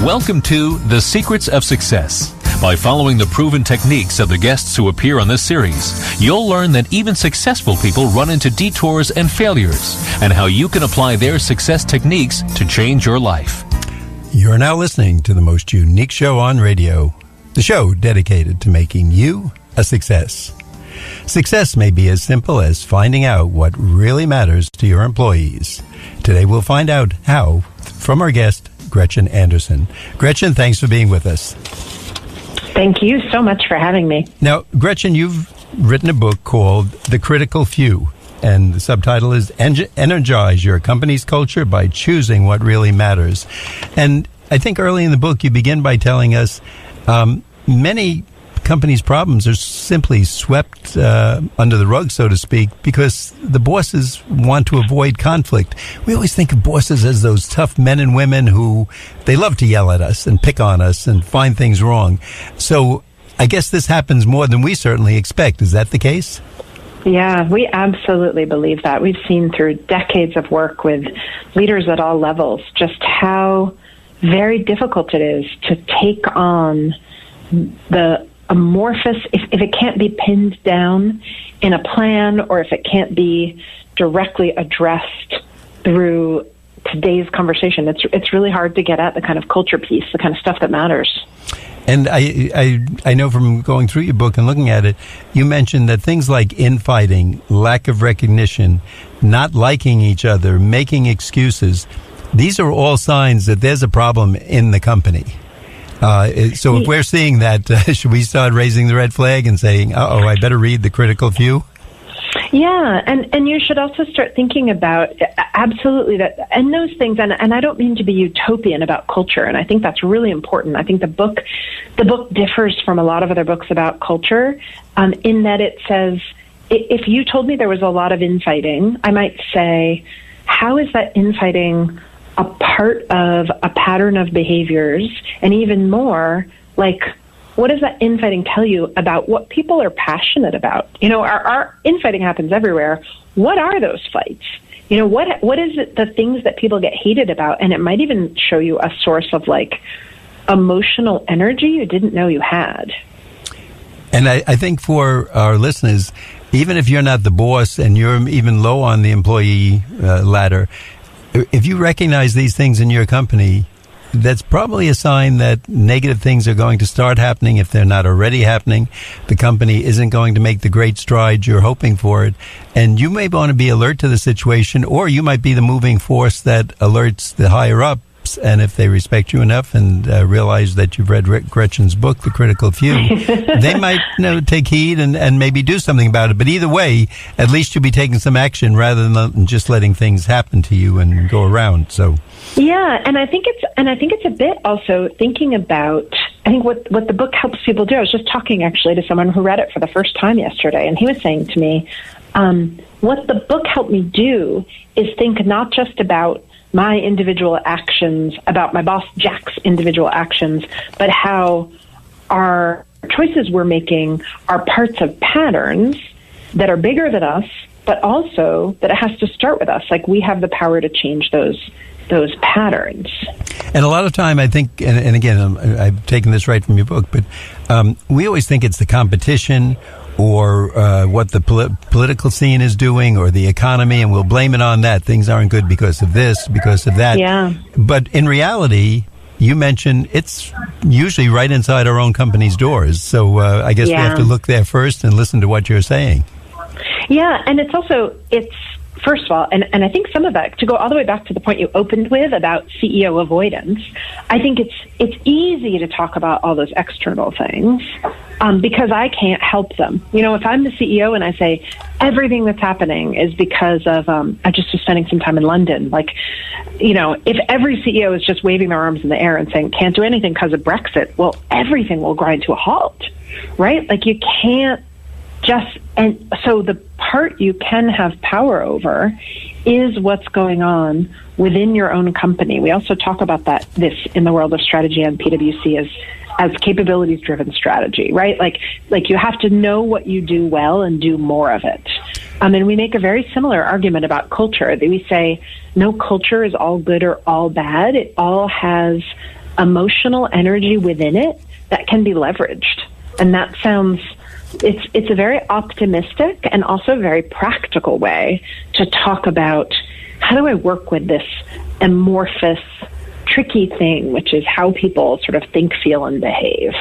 Welcome to The Secrets of Success. By following the proven techniques of the guests who appear on this series, you'll learn that even successful people run into detours and failures, and how you can apply their success techniques to change your life. You're now listening to the most unique show on radio, the show dedicated to making you a success. Success may be as simple as finding out what really matters to your employees. Today we'll find out how from our guest, Gretchen Anderson. Gretchen, thanks for being with us. Thank you so much for having me. Now, Gretchen, you've written a book called The Critical Few, and the subtitle is Energize Your Company's Culture by Choosing What Really Matters. And I think early in the book you begin by telling us many companies' problems are simply swept under the rug, so to speak, because the bosses want to avoid conflict. We always think of bosses as those tough men and women who they love to yell at us and pick on us and find things wrong. So I guess this happens more than we certainly expect. Is that the case? Yeah, we absolutely believe that. We've seen through decades of work with leaders at all levels just how very difficult it is to take on the amorphous, if it can't be pinned down in a plan, or if it can't be directly addressed through today's conversation. It's really hard to get at the kind of culture piece, the kind of stuff that matters. And I know from going through your book and looking at it, you mentioned that things like infighting, lack of recognition, not liking each other, making excuses, these are all signs that there's a problem in the company. So if we're seeing that, should we start raising the red flag and saying, I better read The Critical Few? Yeah, and you should also start thinking about absolutely that, and those things, and I don't mean to be utopian about culture, and I think that's really important. I think the book differs from a lot of other books about culture in that it says, if you told me there was a lot of infighting, I might say, how is that infighting a part of a pattern of behaviors? And even more, like, what does that infighting tell you about what people are passionate about? You know, our infighting happens everywhere. What are those fights? You know, what is it, the things that people get heated about? And it might even show you a source of, like, emotional energy you didn't know you had. And I think for our listeners, even if you're not the boss and you're even low on the employee ladder, if you recognize these things in your company, that's probably a sign that negative things are going to start happening if they're not already happening. The company isn't going to make the great strides you're hoping for it. And you may want to be alert to the situation, or you might be the moving force that alerts the higher ups. And if they respect you enough and realize that you've read Gretchen's book, The Critical Few, they might take heed and maybe do something about it. But either way, at least you'll be taking some action rather than just letting things happen to you and go around. So, yeah, and I think it's a bit also thinking about. I think what the book helps people do. I was just talking actually to someone who read it for the first time yesterday, and he was saying to me, what the book helped me do is think not just about my individual actions, about my boss Jack's individual actions, but how our choices we're making are parts of patterns that are bigger than us, but also that it has to start with us. Like, we have the power to change those patterns. And a lot of time, I think, and again, I've taken this right from your book, but we always think it's the competition or what the political scene is doing or the economy, and we'll blame it on that. Things aren't good because of this, because of that. Yeah. But in reality, you mentioned it's usually right inside our own company's doors. So I guess we have to look there first and listen to what you're saying. Yeah, and it's first of all, and I think some of that, to go all the way back to the point you opened with about CEO avoidance, I think it's easy to talk about all those external things because I can't help them. You know, if I'm the CEO and I say everything that's happening is because of, I just was spending some time in London, like, you know, if every CEO is just waving their arms in the air and saying can't do anything because of Brexit, well, everything will grind to a halt, right? Like, you can't and so the part you can have power over is what's going on within your own company. We also talk about this in the world of strategy and PwC as capabilities-driven strategy, right? Like you have to know what you do well and do more of it. And we make a very similar argument about culture. We say no culture is all good or all bad. It all has emotional energy within it that can be leveraged. And that sounds, it's a very optimistic and also very practical way to talk about how do I work with this amorphous, tricky thing, which is how people sort of think, feel, and behave.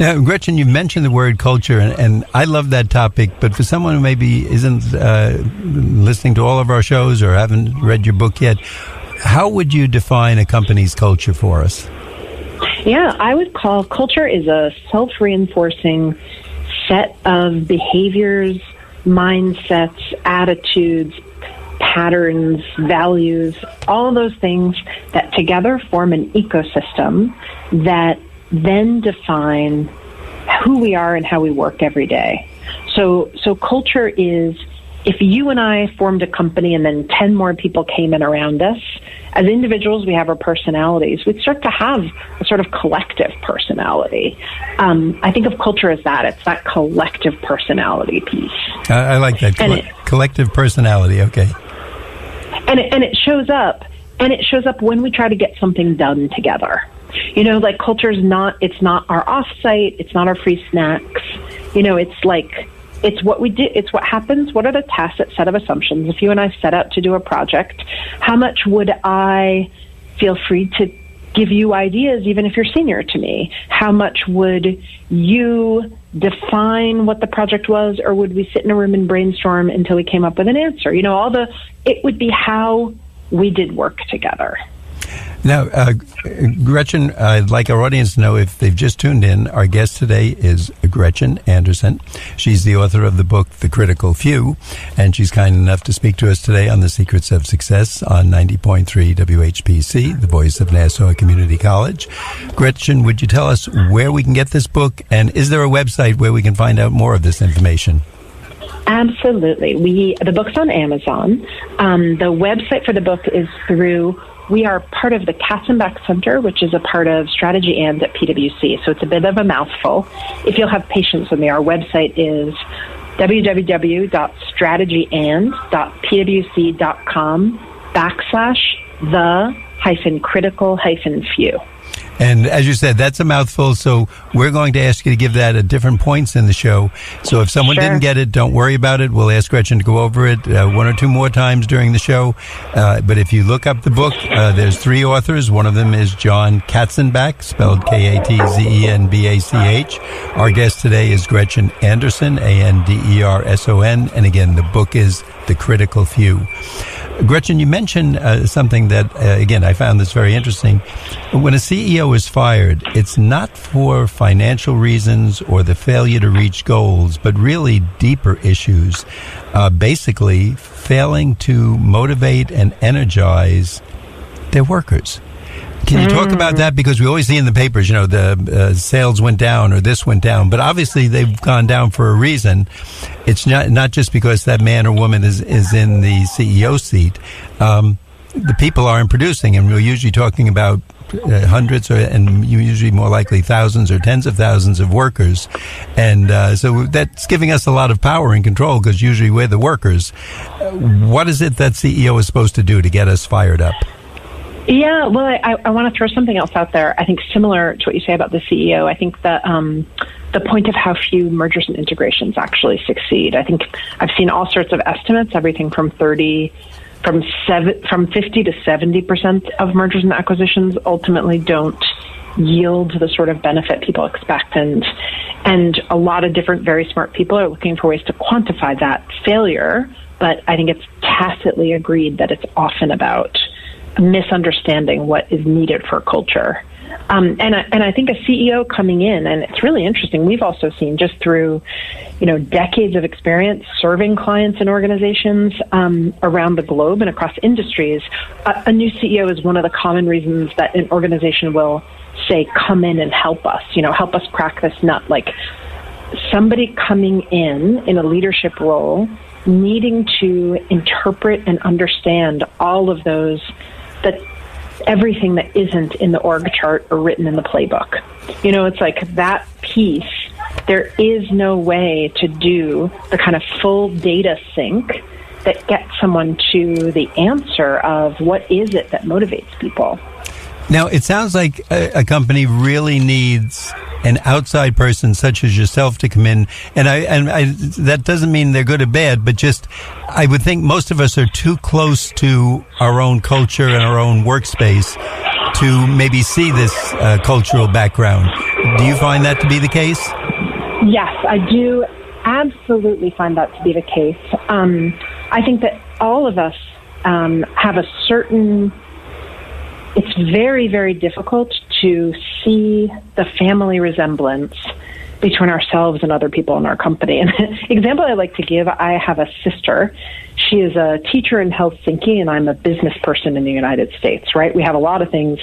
Now, Gretchen, you mentioned the word culture, and I love that topic, but for someone who maybe isn't listening to all of our shows or haven't read your book yet, how would you define a company's culture for us? Yeah, I would call culture is a self-reinforcing set of behaviors, mindsets, attitudes, patterns, values, all those things that together form an ecosystem that then define who we are and how we work every day. So culture is, if you and I formed a company and then 10 more people came in around us, as individuals, we have our personalities. We'd start to have a sort of collective personality. I think of culture as that. It's that collective personality piece. I like that. Collective personality, okay. And it shows up, when we try to get something done together. You know, like culture is it's not our offsite, it's not our free snacks. You know, it's like, it's what we do, it's what happens, what are the tacit set of assumptions. If you and I set out to do a project, how much would I feel free to give you ideas, even if you're senior to me? How much would you define what the project was, or would we sit in a room and brainstorm until we came up with an answer? You know, it would be how we did work together. Now, Gretchen, I'd like our audience to know, if they've just tuned in, our guest today is Gretchen Anderson. She's the author of the book, The Critical Few, and she's kind enough to speak to us today on The Secrets of Success on 90.3 WHPC, the voice of Nassau Community College. Gretchen, would you tell us where we can get this book, and is there a website where we can find out more of this information? Absolutely. The book's on Amazon. The website for the book is we are part of the Katzenbach Center, which is a part of Strategy And at PwC. So it's a bit of a mouthful. If you'll have patience with me, our website is www.strategyand.pwc.com/the-critical-few. And as you said, that's a mouthful, so we're going to ask you to give that at different points in the show. So if someone didn't get it, don't worry about it. We'll ask Gretchen to go over it one or two more times during the show. But if you look up the book, there's 3 authors. One of them is John Katzenbach, spelled Katzenbach. Our guest today is Gretchen Anderson, Anderson. And again, the book is The Critical Few. Gretchen, you mentioned something that, again, I found this very interesting. When a CEO is fired, it's not for financial reasons or the failure to reach goals, but really deeper issues. Basically, failing to motivate and energize their workers. Can you talk about that? Because we always see in the papers, you know, the sales went down or this went down, but obviously they've gone down for a reason. It's not just because that man or woman is in the CEO seat. The people aren't producing, and we're usually talking about hundreds and usually more likely thousands or tens of thousands of workers. And so that's giving us a lot of power and control, because usually we're the workers. What is it that CEO is supposed to do to get us fired up? Yeah, well, I want to throw something else out there. I think similar to what you say about the CEO, I think that the point of how few mergers and integrations actually succeed. I think I've seen all sorts of estimates, everything from 50 to 70% of mergers and acquisitions ultimately don't yield the sort of benefit people expect, and a lot of different very smart people are looking for ways to quantify that failure. But I think it's tacitly agreed that it's often about misunderstanding what is needed for culture. And I think a CEO coming in, and it's really interesting, we've also seen just through, decades of experience serving clients and organizations around the globe and across industries, a new CEO is one of the common reasons that an organization will say, come in and help us, help us crack this nut. Like somebody coming in a leadership role, needing to interpret and understand all of those, that everything that isn't in the org chart or written in the playbook. It's like that piece, there is no way to do the kind of full data sync that gets someone to the answer of what is it that motivates people. Now, it sounds like a company really needs an outside person such as yourself to come in, and I that doesn't mean they're good or bad, but just I would think most of us are too close to our own culture and our own workspace to maybe see this cultural background. Do you find that to be the case? Yes, I do absolutely find that to be the case. I think that all of us have a certain... It's very, very difficult to see the family resemblance between ourselves and other people in our company. And an example I like to give, I have a sister. She is a teacher in Helsinki, and I'm a business person in the United States, right? We have a lot of things,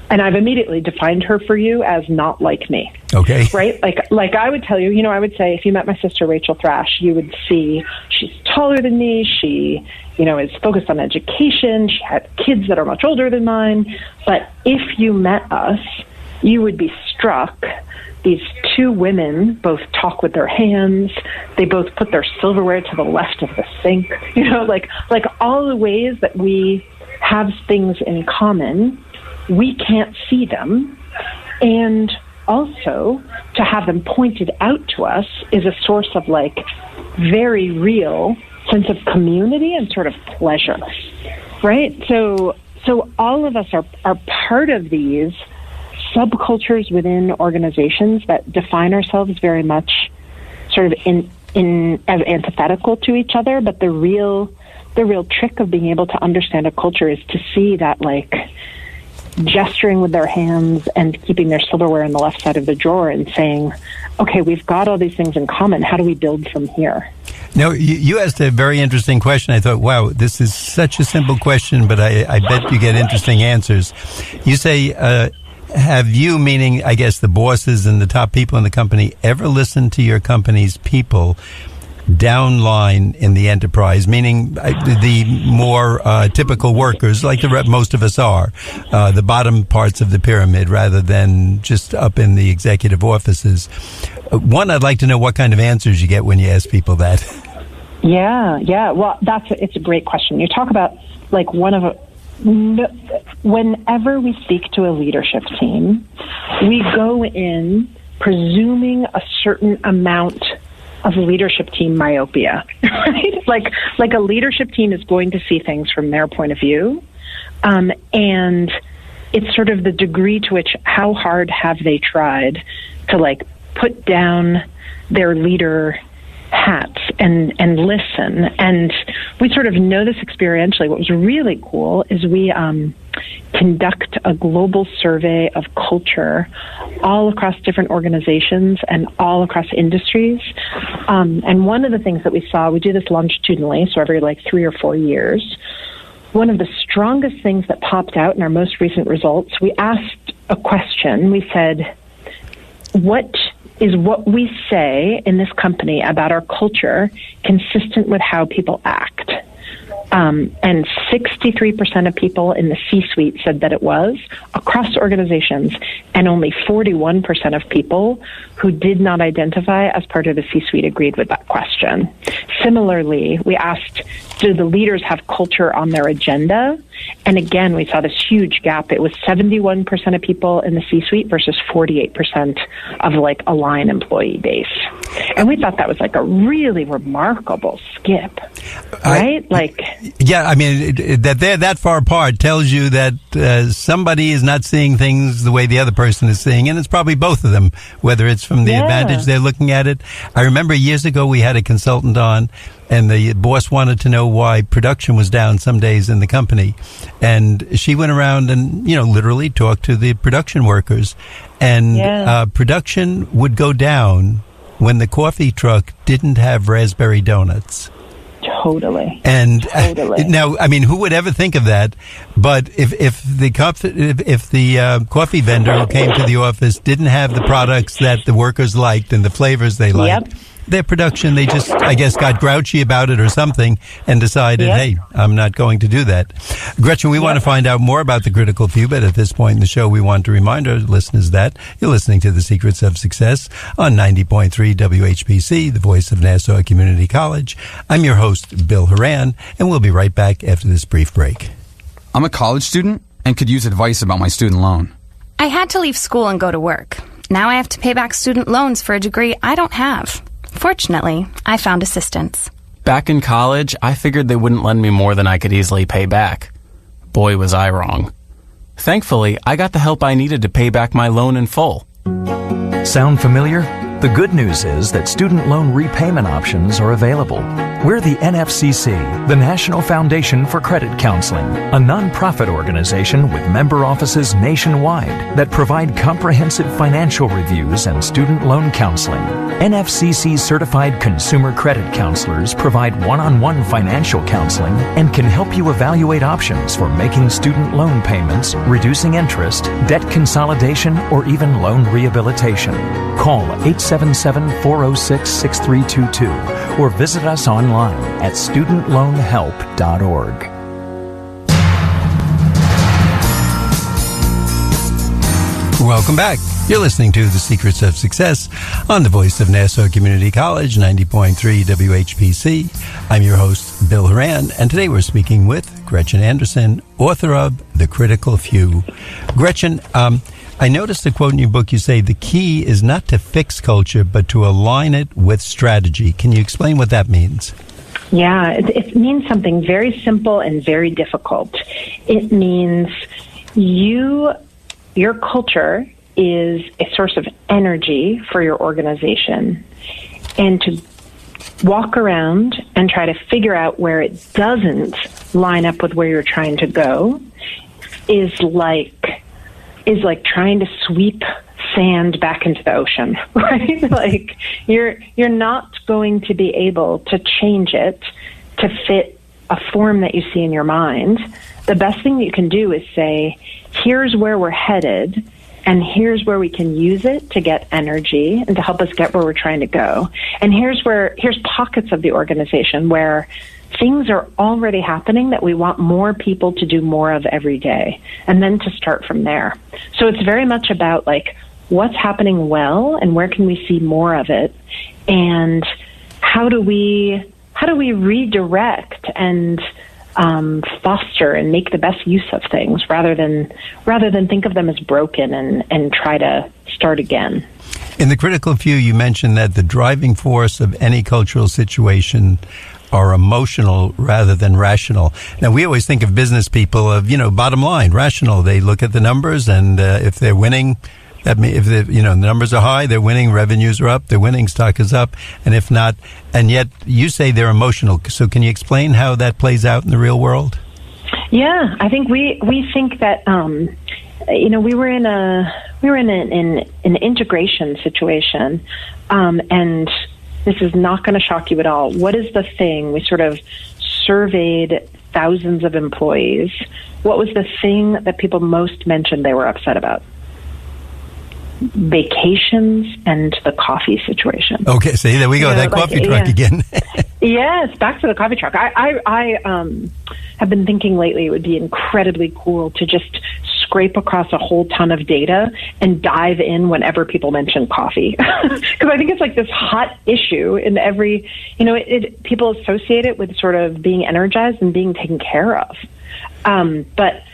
and I've immediately defined her for you as not like me. Okay. Right? Like I would tell you, I would say if you met my sister, Rachel Thrash, you would see she's taller than me. She, is focused on education. She had kids that are much older than mine. But if you met us, you would be struck. These two women both talk with their hands. They both put their silverware to the left of the sink. Like all the ways that we have things in common, we can't see them. And also, to have them pointed out to us is a source of very real sense of community and sort of pleasure, right? So all of us are part of these subcultures within organizations that define ourselves very much sort of in as antithetical to each other. But the real trick of being able to understand a culture is to see that gesturing with their hands and keeping their silverware on the left side of the drawer and saying, okay, we've got all these things in common. How do we build from here? Now, you asked a very interesting question. I thought, wow, this is such a simple question, but I bet you get interesting answers. You say, have you, meaning, I guess, the bosses and the top people in the company, ever listened to your company's people downline in the enterprise, meaning the more typical workers, like most of us are, the bottom parts of the pyramid rather than just up in the executive offices? One, I'd like to know what kind of answers you get when you ask people that. Yeah. Well, it's a great question. You talk about whenever we speak to a leadership team, we go in presuming a certain amount of leadership team myopia, right? Like a leadership team is going to see things from their point of view, and it's sort of the degree to which how hard have they tried to put down their leader hats and listen. And we sort of know this experientially. What was really cool is we conduct a global survey of culture all across different organizations and all across industries. And one of the things that we saw, we do this longitudinally, so every 3 or 4 years. One of the strongest things that popped out in our most recent results, we asked a question. We said, what is what we say in this company about our culture consistent with how people act? And 63% of people in the C-suite said that it was across organizations, and only 41% of people who did not identify as part of the C-suite agreed with that question. Similarly, we asked, do the leaders have culture on their agenda? And again, we saw this huge gap. It was 71% of people in the C-suite versus 48% of a line employee base. And we thought that was a really remarkable skip, right? Yeah, I mean, that they're that far apart tells you that somebody is not seeing things the way the other person is seeing, and it's probably both of them, whether it's from the advantage they're looking at it. I remember years ago we had a consultant on, and the boss wanted to know why production was down some days in the company. And she went around and, literally talked to the production workers. And production would go down when the coffee truck didn't have raspberry donuts. Totally. And totally. Now, I mean, who would ever think of that? But if the coffee vendor who came to the office didn't have the products that the workers liked and the flavors they liked, their production, they just, I guess, got grouchy about it or something and decided, hey, I'm not going to do that. Gretchen, we want to find out more about the critical few, but at this point in the show, we want to remind our listeners that you're listening to The Secrets of Success on 90.3 WHPC, the voice of Nassau Community College. I'm your host, Bill Horan, and we'll be right back after this brief break. I'm a college student, and could use advice about my student loan. I had to leave school and go to work. Now I have to pay back student loans for a degree I don't have. Fortunately, I found assistance. Back in college, I figured they wouldn't lend me more than I could easily pay back. Boy, was I wrong. Thankfully, I got the help I needed to pay back my loan in full. Sound familiar? The good news is that student loan repayment options are available. We're the NFCC, the National Foundation for Credit Counseling, a nonprofit organization with member offices nationwide that provide comprehensive financial reviews and student loan counseling. NFCC certified consumer credit counselors provide one-on-one financial counseling and can help you evaluate options for making student loan payments, reducing interest, debt consolidation, or even loan rehabilitation. Call 877-406-6322 or visit us online at studentloanhelp.org. Welcome back. You're listening to The Secrets of Success on the voice of Nassau Community College, 90.3 WHPC. I'm your host, Bill Horan, and today we're speaking with Gretchen Anderson, author of The Critical Few. Gretchen, I noticed a quote in your book. You say the key is not to fix culture, but to align it with strategy. Can you explain what that means? Yeah, it means something very simple and very difficult. It means your culture is a source of energy for your organization, and to walk around and try to figure out where it doesn't line up with where you're trying to go is like trying to sweep sand back into the ocean, right? Like you're not going to be able to change it to fit a form that you see in your mind. The best thing that you can do is say, here's where we're headed, and here's where we can use it to get energy and to help us get where we're trying to go. And here's pockets of the organization where things are already happening that we want more people to do more of every day, and then to start from there. So it's very much about like what's happening well and where can we see more of it, and how do we redirect and foster and make the best use of things rather than think of them as broken and try to start again. In The Critical Few, you mentioned that the driving force of any cultural situation are emotional rather than rational. Now, we always think of business people of, bottom line, rational. They look at the numbers, and if they're winning, that means if the numbers are high, they're winning, revenues are up, they're winning, stock is up, and if not, and yet you say they're emotional. So can you explain how that plays out in the real world? Yeah, I think we think that we were in an integration situation, and this is not going to shock you at all. What is the thing? We sort of surveyed thousands of employees. What was the thing that people most mentioned they were upset about? Vacations and the coffee situation. Okay, see, there we go. That coffee truck again. Yes, back to the coffee truck. I have been thinking lately it would be incredibly cool to just scrape across a whole ton of data and dive in whenever people mention coffee. Because I think it's like this hot issue in every, people associate it with sort of being energized and being taken care of. But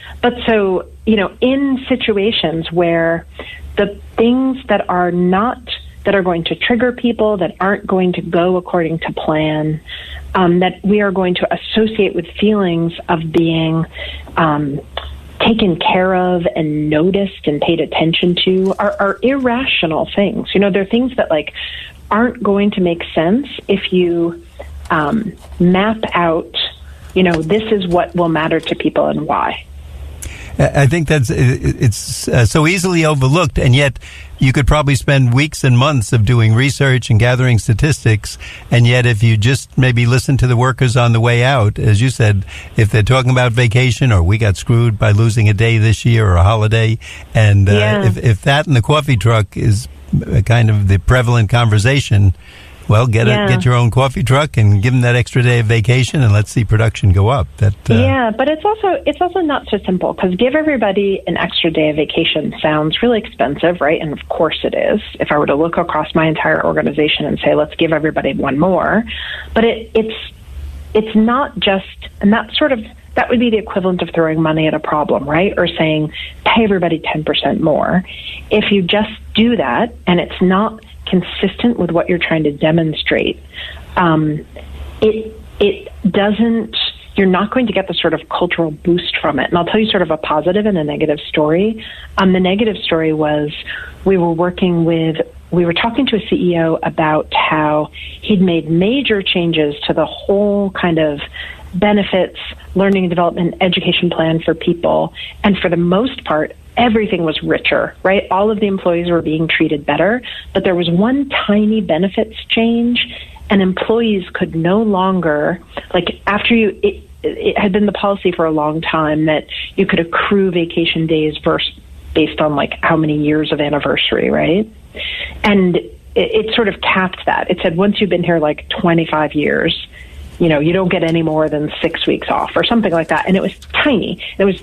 so, in situations where the things that are going to trigger people, that aren't going to go according to plan, that we are going to associate with feelings of being taken care of and noticed and paid attention to are irrational things. They're things that aren't going to make sense if you map out, this is what will matter to people and why. I think it's so easily overlooked, and yet you could probably spend weeks and months of doing research and gathering statistics, and yet if you just maybe listen to the workers on the way out, as you said, if they're talking about vacation or we got screwed by losing a day this year or a holiday, and if that in the coffee truck is kind of the prevalent conversation, well, get your own coffee truck and give them that extra day of vacation, and let's see production go up. But it's also not so simple, because give everybody an extra day of vacation sounds really expensive, right? And of course it is. If I were to look across my entire organization and say, let's give everybody one more, but it's not just, and that would be the equivalent of throwing money at a problem, right? Or saying, pay everybody 10% more. If you just do that and it's not consistent with what you're trying to demonstrate, it doesn't, you're not going to get the sort of cultural boost from it. And I'll tell you sort of a positive and a negative story. The negative story was we were talking to a CEO about how he'd made major changes to the whole kind of benefits, learning and development, education plan for people. And for the most part, everything was richer, right? All of the employees were being treated better, but there was one tiny benefits change, and employees could no longer, like after it had been the policy for a long time that you could accrue vacation days based on like how many years of anniversary, right? And it sort of capped that. It said once you've been here like 25 years, you know, you don't get any more than 6 weeks off or something like that. And it was tiny. It was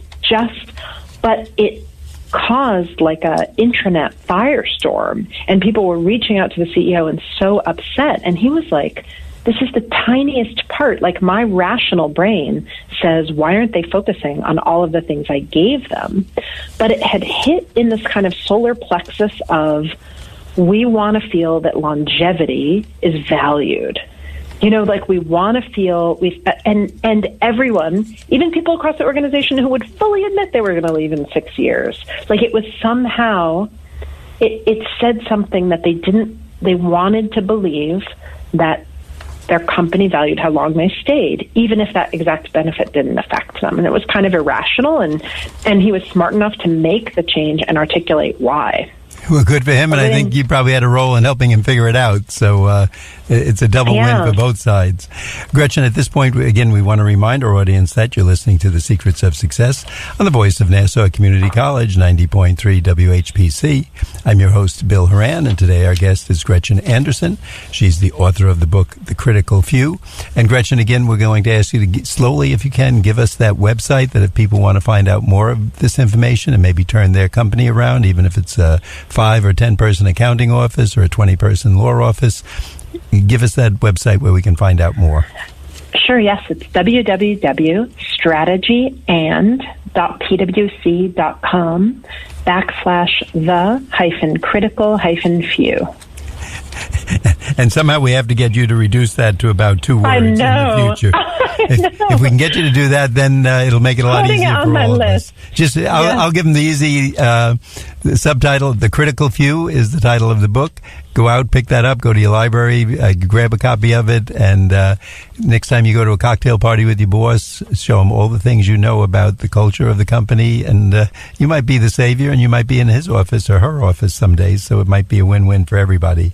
but it caused like a intranet firestorm, and people were reaching out to the CEO and so upset. And he was like, this is the tiniest part. Like, my rational brain says, why aren't they focusing on all of the things I gave them? But it had hit in this kind of solar plexus of, we want to feel that longevity is valued. You know, like we want to feel and everyone, even people across the organization who would fully admit they were going to leave in 6 years, like it was somehow, it said something that they wanted to believe that their company valued how long they stayed, even if that exact benefit didn't affect them. And it was kind of irrational, and he was smart enough to make the change and articulate why. Well, good for him, and I think you probably had a role in helping him figure it out. So it's a double win for both sides. Gretchen, at this point, again, we want to remind our audience that you're listening to The Secrets of Success on the voice of Nassau Community College, 90.3 WHPC. I'm your host, Bill Horan, and today our guest is Gretchen Anderson. She's the author of the book, The Critical Few. And Gretchen, again, we're going to ask you to slowly, if you can, give us that website that if people want to find out more of this information and maybe turn their company around, even if it's 5 or 10 person accounting office or a 20 person law office, give us that website where we can find out more. Sure, yes. It's www.strategyand.pwc.com/the-critical-few. And somehow we have to get you to reduce that to about 2 words in the future. If we can get you to do that, then it'll make it a lot easier for all of us. I'll give them the easy subtitle. The Critical Few is the title of the book. Go out, pick that up, go to your library, grab a copy of it, and next time you go to a cocktail party with your boss, show him all the things you know about the culture of the company, and you might be the savior, and you might be in his office or her office some days, so it might be a win-win for everybody.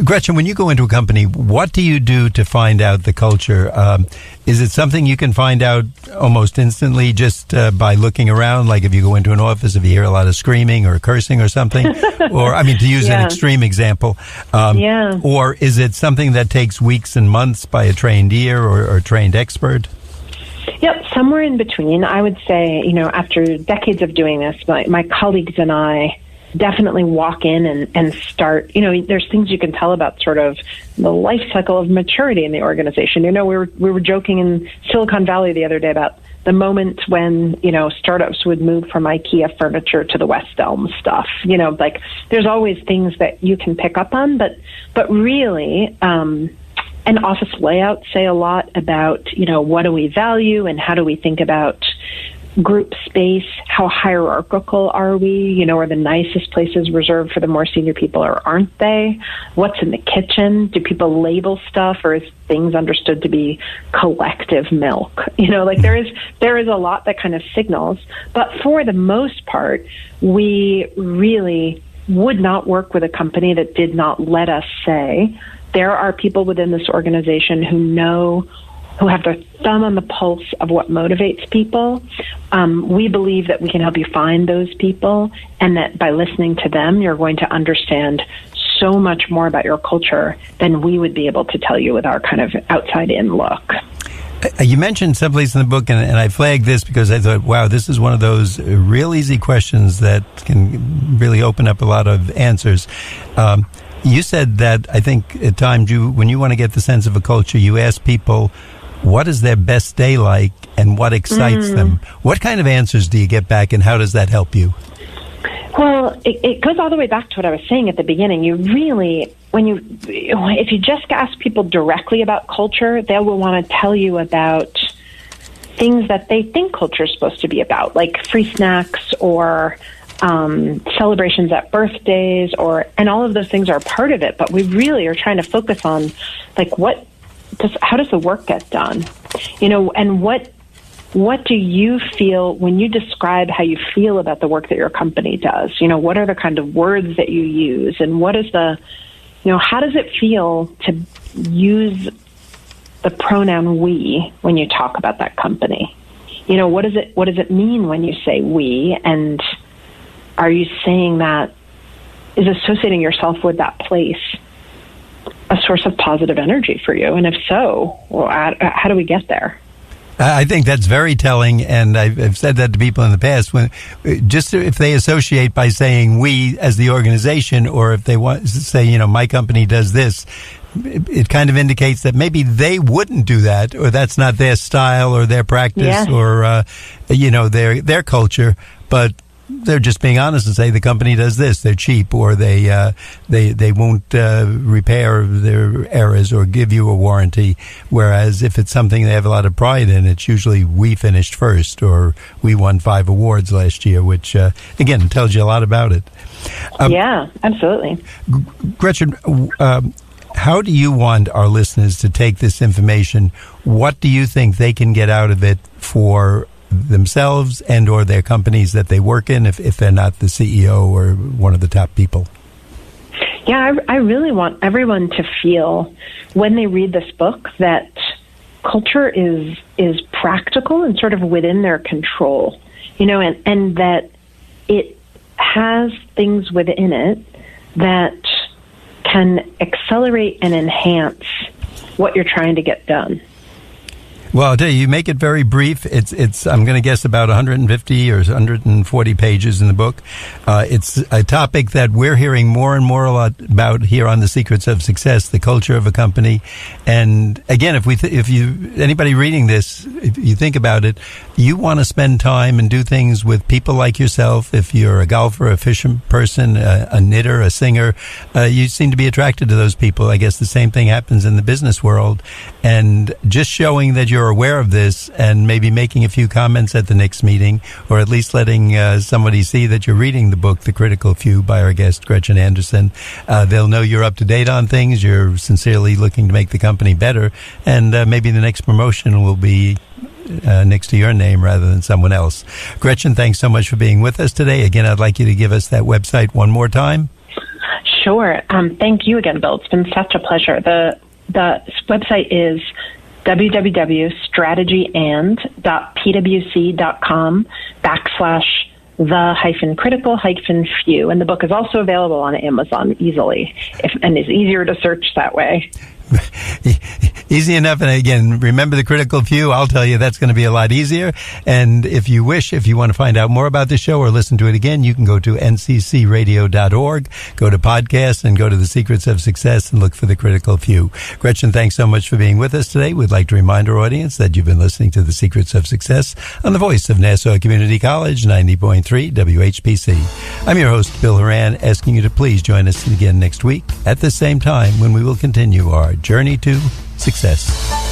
Gretchen, when you go into a company, what do you do to find out the culture? Is it something you can find out almost instantly just by looking around? Like if you go into an office, if you hear a lot of screaming or cursing or something, or, I mean, to use an extreme example, or is it something that takes weeks and months by a trained ear or trained expert? Yep, somewhere in between. I would say, you know, after decades of doing this, my colleagues and I definitely walk in and start, you know, there's things you can tell about sort of the life cycle of maturity in the organization. You know, we were joking in Silicon Valley the other day about the moment when, you know, startups would move from IKEA furniture to the West Elm stuff. You know, like there's always things that you can pick up on, but really, and office layouts say a lot about, you know, what do we value and how do we think about group space, how hierarchical are we? You know, are the nicest places reserved for the more senior people or aren't they? What's in the kitchen? Do people label stuff, or is things understood to be collective milk? You know, like there is a lot that kind of signals, but for the most part, we really would not work with a company that did not let us say, there are people within this organization who have their thumb on the pulse of what motivates people. We believe that we can help you find those people, and that by listening to them, you're going to understand so much more about your culture than we would be able to tell you with our kind of outside-in look. You mentioned someplace in the book, and I flagged this because I thought, wow, this is one of those real easy questions that can really open up a lot of answers. You said that, I think, at times when you want to get the sense of a culture, you ask people, what is their best day like? and what excites them. What kind of answers do you get back, and how does that help you? Well, it goes all the way back to what I was saying at the beginning. You really, if you just ask people directly about culture, they will want to tell you about things that they think culture is supposed to be about, like free snacks or celebrations at birthdays, and all of those things are part of it. But we really are trying to focus on, like, how does the work get done? And what do you feel when you describe how you feel about the work that your company does? What are the kind of words that you use, and what is how does it feel to use the pronoun we when you talk about that company? What does it mean when you say we, and are you saying that, is associating yourself with that place a source of positive energy for you? And if so, well, how do we get there? I think that's very telling, and I've said that to people in the past. If they associate by saying we as the organization, or if they want to say, my company does this, it kind of indicates that maybe they wouldn't do that, or that's not their style or their practice, or their culture. But they're just being honest and say the company does this. They're cheap, or they won't repair their errors or give you a warranty. Whereas if it's something they have a lot of pride in, it's usually we finished first, or we won 5 awards last year, which again tells you a lot about it. Yeah, absolutely. Gretchen, how do you want our listeners to take this information? What do you think they can get out of it for themselves and or their companies that they work in, if they're not the CEO or one of the top people? Yeah, I really want everyone to feel when they read this book that culture is practical and sort of within their control, and that it has things within it that can accelerate and enhance what you're trying to get done. Well, I'll tell you make it very brief. It's I'm going to guess about 150 or 140 pages in the book. It's a topic that we're hearing more and more about here on The Secrets of Success, the culture of a company. And again, if anybody reading this, if you think about it, you want to spend time and do things with people like yourself. If you're a golfer, a fishing person, a knitter, a singer, you seem to be attracted to those people. I guess the same thing happens in the business world. And just showing that you're aware of this and maybe making a few comments at the next meeting, or at least letting somebody see that you're reading the book, The Critical Few, by our guest, Gretchen Anderson. They'll know you're up to date on things, you're sincerely looking to make the company better, and maybe the next promotion will be next to your name rather than someone else. Gretchen, thanks so much for being with us today. Again, I'd like you to give us that website one more time. Sure. Thank you again, Bill. It's been such a pleasure. The website is www.strategyand.pwc.com/the-critical-few. And the book is also available on Amazon easily, and is easier to search that way. Easy enough. And again, remember the critical few. I'll tell you that's going to be a lot easier. And if you want to find out more about the show or listen to it again, you can go to nccradio.org, go to podcasts, and go to The Secrets of Success and look for the critical few. Gretchen, thanks so much for being with us today. We'd like to remind our audience that you've been listening to The Secrets of Success on the voice of Nassau Community College, 90.3 WHPC. I'm your host, Bill Horan, asking you to please join us again next week at the same time when we will continue our journey to success.